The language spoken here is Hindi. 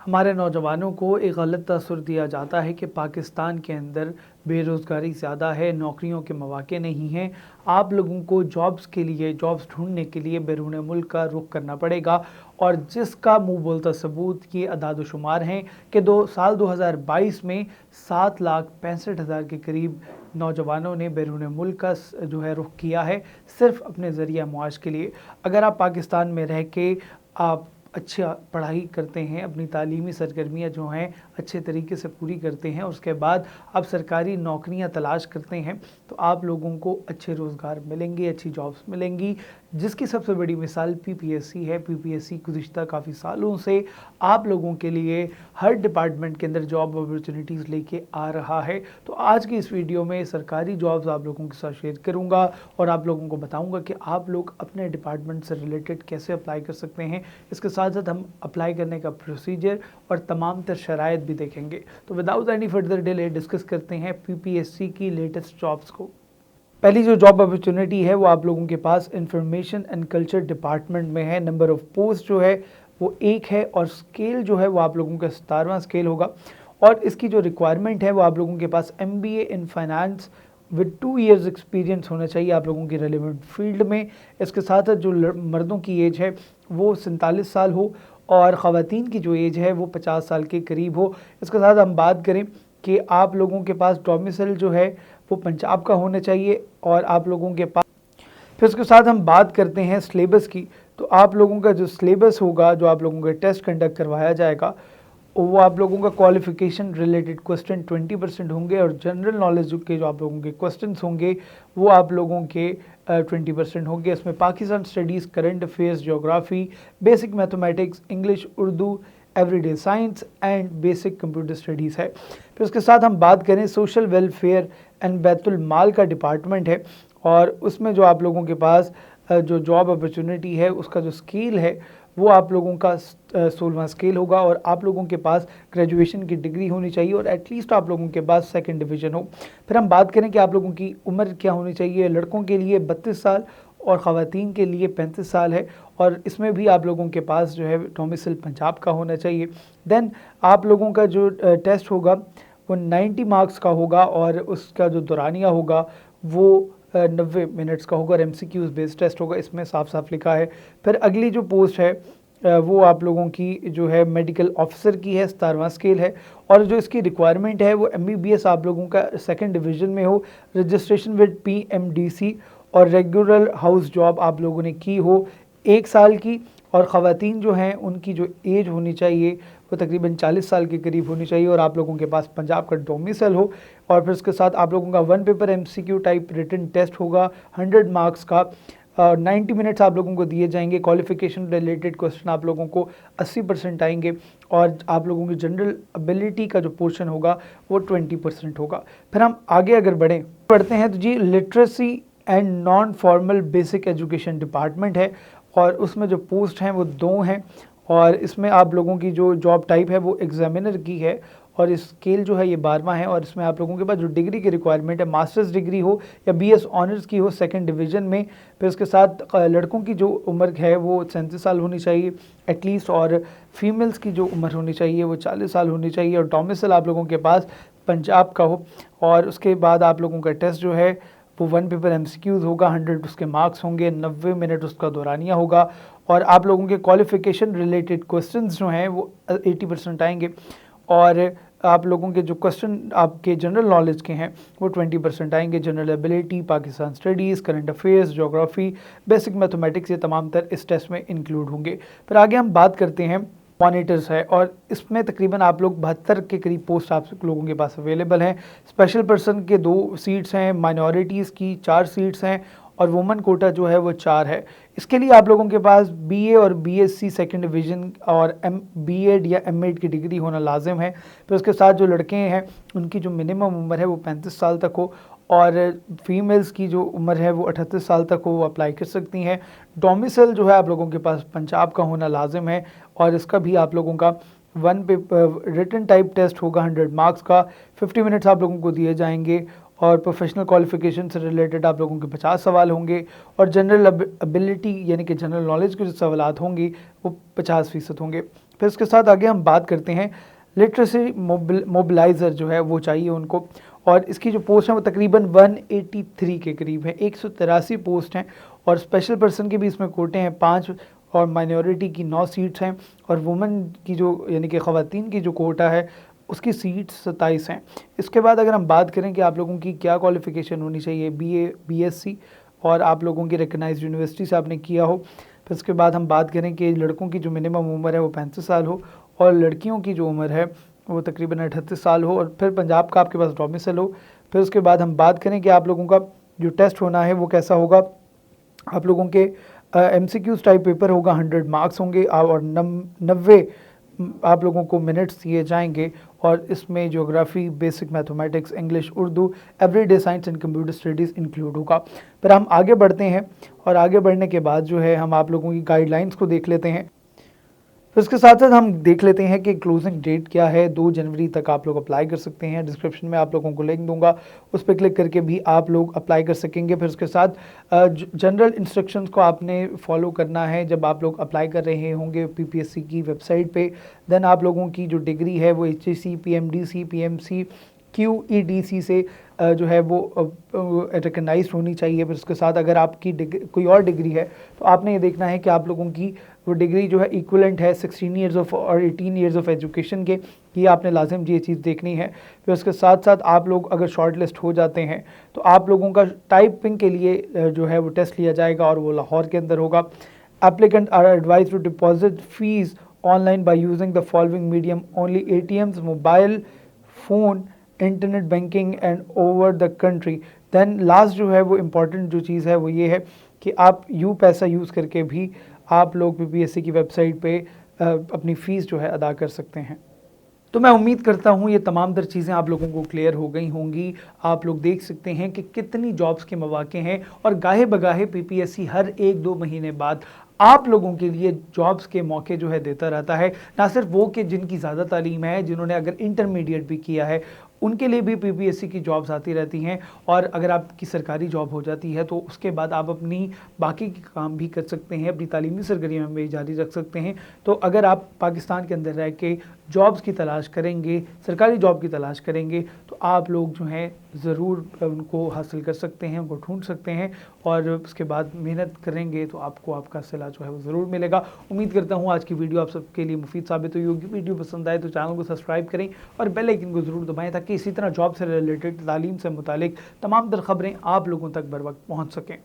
हमारे नौजवानों को एक गलत तसव्वुर दिया जाता है कि पाकिस्तान के अंदर बेरोज़गारी ज़्यादा है, नौकरियों के मौक़े नहीं हैं। आप लोगों को जॉब्स ढूँढने के लिए बैरून मुल्क का रुख करना पड़ेगा और जिसका मुँह बोलता सबूत ये अदाद-ओ-शुमार हैं कि साल 2022 में 7,65,000 के करीब नौजवानों ने बैरून मुल्क का जो है रुख किया है, सिर्फ़ अपने ज़रिया मुआश के लिए। अगर आप पाकिस्तान में रह के आप अच्छा पढ़ाई करते हैं, अपनी तालीमी सरगर्मियाँ जो हैं अच्छे तरीके से पूरी करते हैं, उसके बाद आप सरकारी नौकरियां तलाश करते हैं, तो आप लोगों को अच्छे रोज़गार मिलेंगे, अच्छी जॉब्स मिलेंगी, जिसकी सबसे बड़ी मिसाल पीपीएससी है। पीपीएससी गुज़िश्ता काफ़ी सालों से आप लोगों के लिए हर डिपार्टमेंट के अंदर जॉब अपॉर्चुनिटीज़ लेके आ रहा है। तो आज की इस वीडियो में सरकारी जॉब्स आप लोगों के साथ शेयर करूँगा और आप लोगों को बताऊँगा कि आप लोग अपने डिपार्टमेंट से रिलेटेड कैसे अप्लाई कर सकते हैं। इसके साथ साथ हम अप्लाई करने का प्रोसीजर और तमाम तर शराइत भी देखेंगे। तो without any further delay discuss करते हैं पीपीएससी की लेटेस्ट जॉब्स को। पहली जो जॉब अपॉर्चुनिटी है वो आप लोगों के पास इंफॉर्मेशन एंड कल्चर डिपार्टमेंट में है। नंबर ऑफ़ पोस्ट जो है वो 1 है और स्केल जो है वो आप लोगों का 17वां स्केल होगा और इसकी जो रिक्वायरमेंट है वो आप लोगों के पास MBA in finance with 2 years experience होना चाहिए आप लोगों की रेलिवेंट फील्ड में। इसके साथ जो मर्दों की एज है वो 47 साल हो और ख़वातीन की जो एज है वो 50 साल के करीब हो। इसके साथ हम बात करें कि आप लोगों के पास डोमिसाइल जो है वो पंजाब का होना चाहिए और आप लोगों के पास फिर उसके साथ हम बात करते हैं सिलेबस की। तो आप लोगों का जो सिलेबस होगा, जो आप लोगों का टेस्ट कंडक्ट करवाया जाएगा, वो आप लोगों का क्वालिफ़िकेशन रिलेटेड क्वेश्चन 20% होंगे और जनरल नॉलेज के जो आप लोगों के क्वेश्चंस होंगे वो आप लोगों के 20% होंगे। इसमें Pakistan studies, current affairs, geography, basic mathematics, English, Urdu, everyday science and basic computer studies है। फिर उसके साथ हम बात करें सोशल वेलफेयर एंड बैतुल माल का डिपार्टमेंट है और उसमें जो आप लोगों के पास जो जॉब अपॉर्चुनिटी है उसका जो स्केल है वो आप लोगों का 16वां स्केल होगा और आप लोगों के पास ग्रेजुएशन की डिग्री होनी चाहिए और एटलीस्ट आप लोगों के पास 2nd डिवीज़न हो। फिर हम बात करें कि आप लोगों की उम्र क्या होनी चाहिए। लड़कों के लिए 32 साल और ख़वातीन के लिए 35 साल है और इसमें भी आप लोगों के पास जो है डोमिसाइल पंजाब का होना चाहिए। देन आप लोगों का जो टेस्ट होगा वो 90 मार्क्स का होगा और उसका जो दौरानिया होगा वो 90 मिनट्स का होगा और MCQs बेस्ड टेस्ट होगा, इसमें साफ साफ लिखा है। फिर अगली जो पोस्ट है वो आप लोगों की जो है मेडिकल ऑफिसर की है, 17वां स्केल है और जो इसकी रिक्वायरमेंट है वो MBBS आप लोगों का 2nd डिवीज़न में हो, रजिस्ट्रेशन विद PMDC और रेगुलर हाउस जॉब आप लोगों ने की हो 1 साल की और ख़वातीन जो हैं उनकी जो एज होनी चाहिए वो तकरीबन 40 साल के करीब होनी चाहिए और आप लोगों के पास पंजाब का डोमिसाइल हो। और फिर उसके साथ आप लोगों का 1 paper MCQ type written test होगा 100 मार्क्स का। 90 मिनट्स आप लोगों को दिए जाएंगे। क्वालिफिकेशन रिलेटेड क्वेश्चन आप लोगों को 80% आएंगे और आप लोगों की जनरल एबिलिटी का जो पोर्शन होगा वो 20% होगा। फिर हम आगे अगर बढ़ते हैं तो जी literacy and non formal basic education department है और उसमें जो पोस्ट हैं वो 2 हैं और इसमें आप लोगों की जो जॉब टाइप है वो एग्जामिनर की है और इस स्केल जो है ये 12वां है और इसमें आप लोगों के पास जो डिग्री की रिक्वायरमेंट है मास्टर्स डिग्री हो या BS ऑनर्स की हो 2nd डिवीज़न में। फिर उसके साथ लड़कों की जो उम्र है वो 37 साल होनी चाहिए एटलीस्ट और फीमेल्स की जो उम्र होनी चाहिए वो 40 साल होनी चाहिए और डोमिसाइल आप लोगों के पास पंजाब का हो। और उसके बाद आप लोगों का टेस्ट जो है वो 1 पेपर MCQs होगा, 100 उसके मार्क्स होंगे, 90 मिनट उसका दौरानिया होगा और आप लोगों के क्वालिफ़िकेशन रिलेटेड क्वेश्चंस जो हैं वो 80% आएंगे और आप लोगों के जो क्वेश्चन आपके जनरल नॉलेज के हैं वो 20% आएंगे। General ability, Pakistan studies, current affairs, geography, basic mathematics, ये तमाम तर इस टेस्ट में इंक्लूड होंगे। फिर आगे हम बात करते हैं मॉनिटर्स है और इसमें तकरीबन आप लोग 72 के करीब पोस्ट आप लोगों के पास अवेलेबल हैं। स्पेशल पर्सन के 2 सीट्स हैं, माइनॉरिटीज़ की 4 सीट्स हैं और वुमेन कोटा जो है वो 4 है। इसके लिए आप लोगों के पास BA और BSc 2nd डिवीज़न और B.Ed या M.Ed की डिग्री होना लाजिम है। फिर उसके साथ जो लड़के हैं उनकी जो मिनिमम उम्र है वो 35 साल तक हो और फीमेल्स की जो उम्र है वो 38 साल तक हो, वो अप्लाई कर सकती हैं। डोमिसाइल जो है आप लोगों के पास पंजाब का होना लाजिम है और इसका भी आप लोगों का 1 पेपर रिटन टाइप टेस्ट होगा 100 मार्क्स का, 50 मिनट्स आप लोगों को दिए जाएंगे और प्रोफेशनल क्वालिफिकेशन से रिलेटेड आप लोगों के 50 सवाल होंगे और जनरल एबिलिटी यानी कि जनरल नॉलेज के जो सवालात होंगी वो 50% होंगे। फिर इसके साथ आगे हम बात करते हैं लिटरेसी मोबिलाइज़र जो है वो चाहिए उनको, और इसकी जो पोस्ट है वो तकरीबन 183 के करीब है, 183 पोस्ट हैं, और स्पेशल पर्सन के भी इसमें कोटे हैं 5, और माइनॉरिटी की 9 सीट्स हैं, और वुमेन की जो यानी कि ख़वातीन की जो कोटा है उसकी सीट्स 27 हैं। इसके बाद अगर हम बात करें कि आप लोगों की क्या क्वालिफ़िकेशन होनी चाहिए, BA BSc और आप लोगों की रिकगनाइज्ड यूनिवर्सिटी से आपने किया हो। फिर उसके बाद हम बात करें कि लड़कों की जो मिनिमम उम्र है वो 35 साल हो, और लड़कियों की जो उम्र है वो तकरीबन 38 साल हो, और फिर पंजाब का आपके पास डोमिसाइल हो। फिर उसके बाद हम बात करें कि आप लोगों का जो टेस्ट होना है वो कैसा होगा। आप लोगों के MCQs टाइप पेपर होगा, 100 मार्क्स होंगे, और 90 आप लोगों को मिनट्स दिए जाएंगे, और इसमें geography, basic mathematics, English, Urdu, everyday science and computer studies include होगा। फिर हम आगे बढ़ते हैं, और आगे बढ़ने के बाद जो है हम आप लोगों की गाइडलाइंस को देख लेते हैं। फिर इसके साथ साथ हम देख लेते हैं कि क्लोजिंग डेट क्या है। 2 जनवरी तक आप लोग अप्लाई कर सकते हैं। डिस्क्रिप्शन में आप लोगों को लिंक दूंगा, उस पर क्लिक करके भी आप लोग अप्लाई कर सकेंगे। फिर उसके साथ जनरल इंस्ट्रक्शंस को आपने फॉलो करना है जब आप लोग अप्लाई कर रहे होंगे PPSC की वेबसाइट पे। देन आप लोगों की जो डिग्री है वो HSC, PMDC, PMC, QEDC से जो है वो रिकगनाइज्ड होनी चाहिए। फिर उसके साथ अगर आपकी कोई और डिग्री है तो आपने ये देखना है कि आप लोगों की वो डिग्री जो है इक्वलेंट है 16 ईयर्स ऑफ और 18 ईयर्स ऑफ एजुकेशन के, ये आपने लाजिम ये चीज़ देखनी है। फिर उसके साथ साथ आप लोग अगर शॉर्ट लिस्ट हो जाते हैं तो आप लोगों का टाइपिंग के लिए जो है वो टेस्ट लिया जाएगा, और वो लाहौर के अंदर होगा। Applicant are advise to deposit fee online by using the following medium only: ATMs, mobile phone, internet banking and over the country. Then last जो है वो इम्पॉर्टेंट जो चीज़ है वो ये है कि आप पैसा यूज़ करके भी आप लोग PPSC की वेबसाइट पे अपनी फ़ीस जो है अदा कर सकते हैं। तो मैं उम्मीद करता हूँ ये तमाम तर चीज़ें आप लोगों को क्लियर हो गई होंगी। आप लोग देख सकते हैं कि कितनी जॉब्स के मौके हैं, और गाहे बगाहे PPSC हर 1-2 महीने बाद आप लोगों के लिए जॉब्स के मौके जो है देता रहता है। ना सिर्फ वो कि जिनकी ज़्यादा तालीम है, जिन्होंने अगर इंटरमीडिएट भी किया है उनके लिए भी PPSC की जॉब्स आती रहती हैं, और अगर आपकी सरकारी जॉब हो जाती है तो उसके बाद आप अपनी बाकी के काम भी कर सकते हैं, अपनी तालीमी सरगर्मियाँ में जारी रख सकते हैं। तो अगर आप पाकिस्तान के अंदर रह के जॉब्स की तलाश करेंगे, सरकारी जॉब की तलाश करेंगे, तो आप लोग जो हैं ज़रूर उनको हासिल कर सकते हैं, उनको ढूंढ सकते हैं, और उसके बाद मेहनत करेंगे तो आपको आपका सिला जो है वो ज़रूर मिलेगा। उम्मीद करता हूँ आज की वीडियो आप सबके लिए मुफीद साबित हुई होगी। वीडियो पसंद आए तो चैनल को सब्सक्राइब करें और बेल आइकन को ज़रूर दबाएं, ताकि इसी तरह जॉब से रिलेटेड, तालीम से मुतालिक तमाम तर खबरें आप लोगों तक बर वक्त पहुँच सकें।